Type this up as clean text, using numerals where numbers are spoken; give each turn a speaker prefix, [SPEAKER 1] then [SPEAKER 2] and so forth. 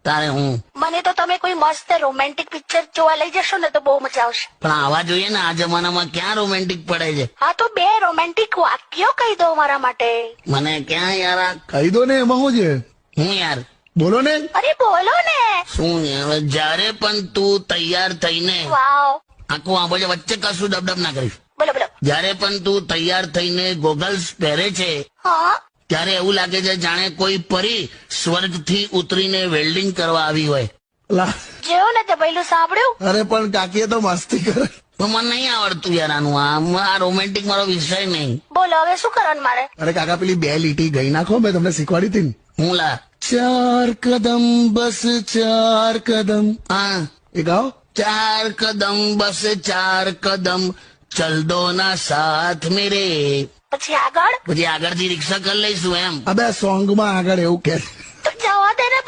[SPEAKER 1] તારે હું
[SPEAKER 2] મને તો તમે કોઈ મસ્ત રોમેન્ટિક પિક્ચર જોવા લઈ જશો ને તો બહુ મજા આવશે.
[SPEAKER 1] પણ આવા જોઈએ ને, આ જમાનામાં ક્યાં રોમેન્ટિક પડે છે.
[SPEAKER 2] હા તો 2 રોમેન્ટિક વાક્યો કહી દો મારા માટે.
[SPEAKER 1] મને ક્યાં યાર
[SPEAKER 3] કહી દો ને, એમાં શું છે?
[SPEAKER 1] હું યાર
[SPEAKER 3] બોલો ને.
[SPEAKER 2] અરે બોલો ને.
[SPEAKER 1] શું યાર, જયારે પણ તું તૈયાર થઈને
[SPEAKER 2] વાવ.
[SPEAKER 1] આખું આંબો છે, વચ્ચે કશું ડબડબ ના કરીશ.
[SPEAKER 2] બોલો બોલો.
[SPEAKER 1] જયારે પણ તું તૈયાર થઈને ગોગલ્સ પહેરે છે
[SPEAKER 2] હા
[SPEAKER 1] ત્યારે એવું લાગે છે જાણે કોઈ પરી સ્વર્ગથી ઉતરીને વેલ્ડિંગ કરવા આવી હોય.
[SPEAKER 3] લા,
[SPEAKER 2] જેવું ને તે પહેલું સાંભળ્યું.
[SPEAKER 3] અરે પણ કાકીએ તો મસ્તી કરે.
[SPEAKER 1] પણ મને નહીં આવડતું યાર આનું, આ રોમેન્ટિક મારો વિષય નહીં.
[SPEAKER 2] બોલો હવે શું કરવાનું મારે.
[SPEAKER 3] અરે કાકા, પેલી 2 લીટી ગઈ નાખો, મેં તમને શીખવાડી હતી ને.
[SPEAKER 1] હું લા
[SPEAKER 3] 4 કદમ બસ 4 કદમ.
[SPEAKER 1] હા,
[SPEAKER 3] એ ગાઓ.
[SPEAKER 1] 4 કદમ બસ 4 કદમ ચલ દો ના સાથ મેરે.
[SPEAKER 2] પછી આગળ.
[SPEAKER 1] પછી આગળથી રિક્ષા કરી લઈશું એમ.
[SPEAKER 3] અબે સોંગમાં આગળ એવું કે
[SPEAKER 2] તો જવા દે ને.